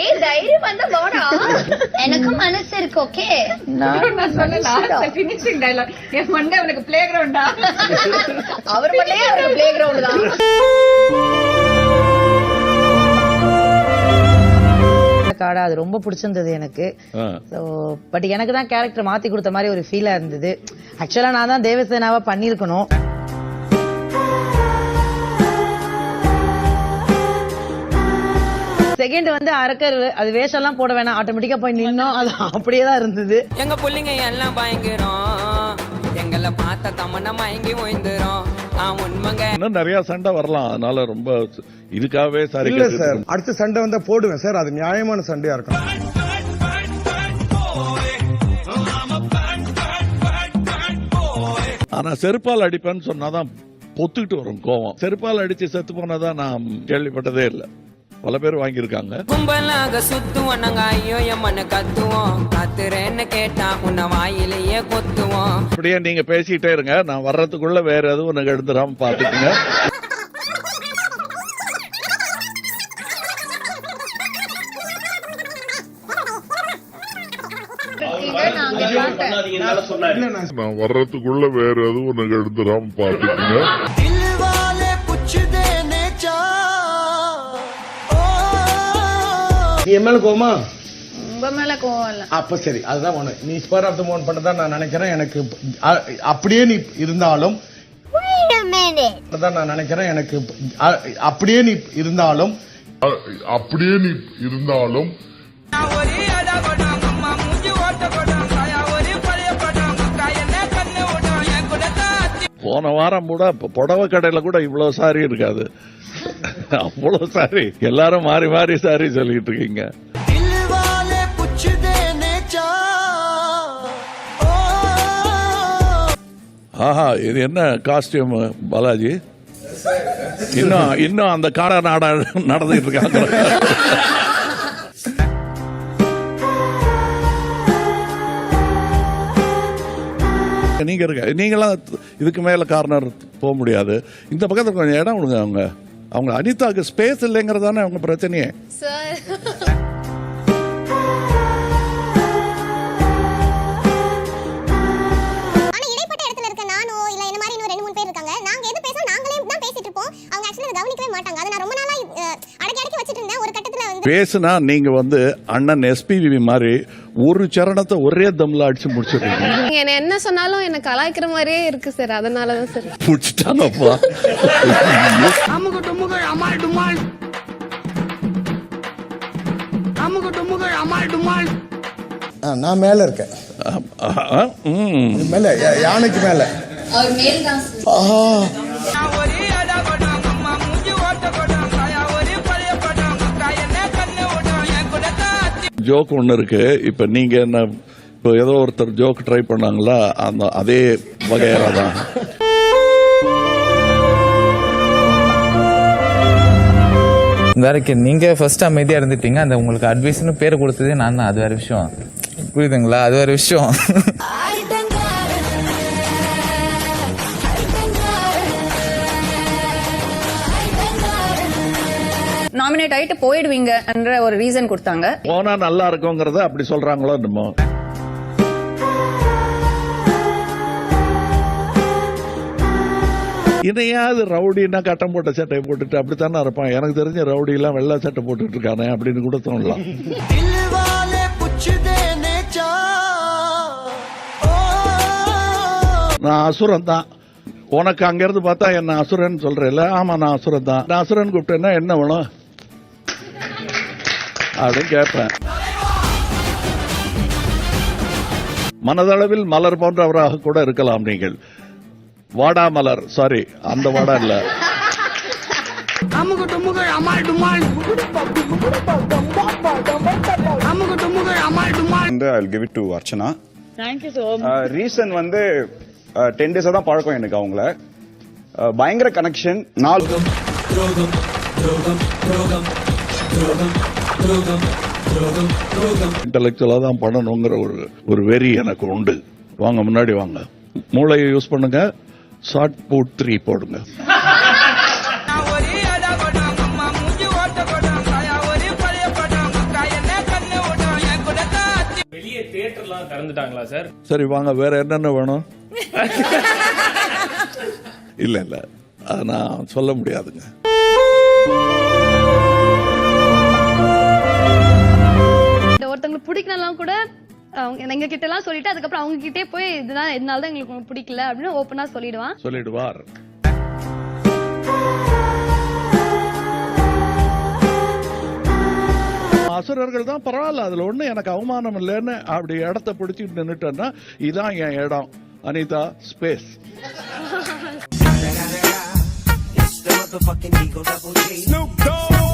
ஏய் தைரியம் வந்தா வாடா. எனக்கு மனசு இருக்கு. ஓகே நான் சொன்னேன் ஃபினிஷிங் டயலாக். என் மண்டே உனக்கு ப்ளே கிரவுண்டா? அவர் மண்டே அவருக்கு ப்ளே கிரவுண்ட் தான். காடா அது ரொம்ப பிடிச்சிருந்தது எனக்கு. பட் எனக்கு தான் கேரக்டர் மாத்தி கொடுத்த மாதிரி ஒரு ஃபீலா இருந்தது. ஆக்சுவலா நான் தான் தேவசேனாவா பண்ணிருக்கணும். செகண்ட் வந்து அரக்கர் அது வேஷம் எல்லாம் போட வேணாம், ஆட்டோமேட்டிக்கா போய் நின்னோம். அது அப்படியே தான் இருந்தது. எங்க புள்ளிங்க எல்லாம் பயங்கரம், எங்களை பார்த்த தமன்னா மயங்கி ஓய்ந்துரும். இன்னும் நிறைய சண்டை வரலாம், அதனால ரொம்ப இதுக்காகவே சார் இல்ல சார். அடுத்த சண்டை வந்தா போடுவேன் சார், அது நியாயமான சண்டையா இருக்கும். ஆனா செருப்பால் அடிப்பேன்னு சொன்னாதான் பொத்துக்கிட்டு வரும் கோவம். செருப்பால் அடிச்சு செத்து போனதான் நான் கேள்விப்பட்டதே இல்லை. பல பேர் வாங்கியிருக்காங்க. கும்பலாக சுத்துவோம் நாங்க, ஐயோ எம்மனு கத்துவோம், கத்துறேன்னு கேட்டா உன்ன வாயிலேயே கொத்துவோம். அப்படியே நீங்க பேசிட்டே இருங்க, நான் வர்றதுக்குள்ள வேற எதுவும் நிகழ்ந்துடாம பாத்துக்கங்க. நான் வர்றதுக்குள்ள வேற எதுவும் நிகழ்ந்துடாம பாத்துக்கங்க. என் மேல கோவமா? உங்க மேல கோவம் இல்ல. அப்ப சரி, அதுதான் ஒண்ணு. நீ ஸ்பர் ஆஃப் தி மோன் பண்ணதா நான் நினைக்கிறேன். எனக்கு அப்படியே நீ இருந்தாலும் நான் நினைக்கிறேன். எனக்கு அப்படியே நீ இருந்தாலும் போன வாரம் கூட புடவை கடையில கூட இவ்வளவு சாரி இருக்காது. அவ்வளவு சாரி, எல்லாரும் மாறி மாறி சாரி சொல்லிட்டு இருக்கீங்க. ஆஹா, இது என்ன காஸ்டியூம் பாலாஜி? இன்னும் அந்த காடா நாடா நடந்துட்டு இருக்காங்க. நீங்க இருக்க, நீங்களாம் இதுக்கு மேல கார்னர் போக முடியாது. இந்த பக்கத்துல கொஞ்சம் இடம் விடுங்க. அவங்க அனிதாக்கு ஸ்பேஸ் இல்லைங்கிறதானே அவங்க பிரச்சனையே. பேசுனா நீங்க வந்து அண்ணன் எஸ்பிவி மாதிரி ஒரு சரணத்தை ஒரே தம்ல அடிச்சு முடிச்சிருக்கீங்க. நீங்க என்ன சொன்னாலும் என்ன கலாய்க்கிற மாதிரியே இருக்கு சார், அதனாலதான் சார் முடிச்சிட்டாங்கப்பா. நான் மேல இருக்கேன், மேல யானைக்கு மேல. ஜோக் ஒண்ணு இருக்கு. இப்ப நீங்க என்ன, இப்போ ஏதோ ஒருத்தர் ஜோக் ட்ரை பண்ணாங்களா, அந்த அதே வகையறா தான். வேறக்கு நீங்க ஃபர்ஸ்ட் அமைதியா இருந்துட்டீங்க, அந்த உங்களுக்கு அட்வைஸ்னு பேர் கொடுத்ததே நான் தான். அது வேற விஷயம், புரியுதுங்களா? அது வேற விஷயம். நாமினேட் ஆயிட்டு போயிடுவீங்க என்ற ஒரு ரீசன் கொடுத்தாங்க. போனா நல்லா இருக்கும்ங்கறத அப்படி சொல்றாங்களோ என்னமோ. இதையாவது ரவுடின்னா கட்டம் போட்ட சட்டை போட்டுட்டு அப்படித்தானே இருப்பான். எனக்கு தெரிஞ்ச ரவுடி எல்லாம் வெள்ளை சட்டை போட்டுட்டு இருக்கானே அப்படின்னு கூட தோணலாம். நான் அசுரன் தான், உனக்கு அங்க இருந்து பார்த்தா என்ன அசுரன் சொல்றேன்ல? ஆமா நான் அசுரன் தான். நான் அசுரன் கூப்பிட்டேன்னா என்ன வேணும் அப்படின்னு கேட்பேன். மனதளவில் மலர் போன்றவராக கூட இருக்கலாம் நீங்கள். வாடா மலர், சாரி அந்த வாடா இல்ல. I'll give it to Archana. Thank you so much. Reason வந்து 10 days தான் பழக்கம் எனக்கு அவங்கள. பயங்கர கனெக்ஷன். இன்டெலக்சுவலா தான் பண்ணணுங்கிற ஒரு வெறி எனக்கு உண்டு. வாங்க முன்னாடி வாங்க, மூளையை யூஸ் பண்ணுங்க. ஷார்ட் புட் 3 போடுங்க. இறந்துட்டாங்களா சார்? சரி வாங்க, வேற என்னென்ன வேணும்? இல்ல இல்ல, அது நான் சொல்ல முடியாதுங்க. ஒருத்தவங்களுக்கு பிடிக்கலாம் கூட அவங்க எங்க கிட்ட எல்லாம் சொல்லிட்டு அதுக்கப்புறம் அவங்க கிட்டே போய் இதுதான் இதனால தான் எங்களுக்கு பிடிக்கல அப்படின்னு ஓப்பனா சொல்லிடுவார். அசுரர்கள் தான் பரவாயில்ல, அதுல ஒண்ணு எனக்கு அவமானம் இல்லைன்னு அப்படி இடத்த பிடிச்சிட்டு நின்னுட்டேன்னா இதான் என் இடம். அனிதா ஸ்பேஸ். Snoop Dogg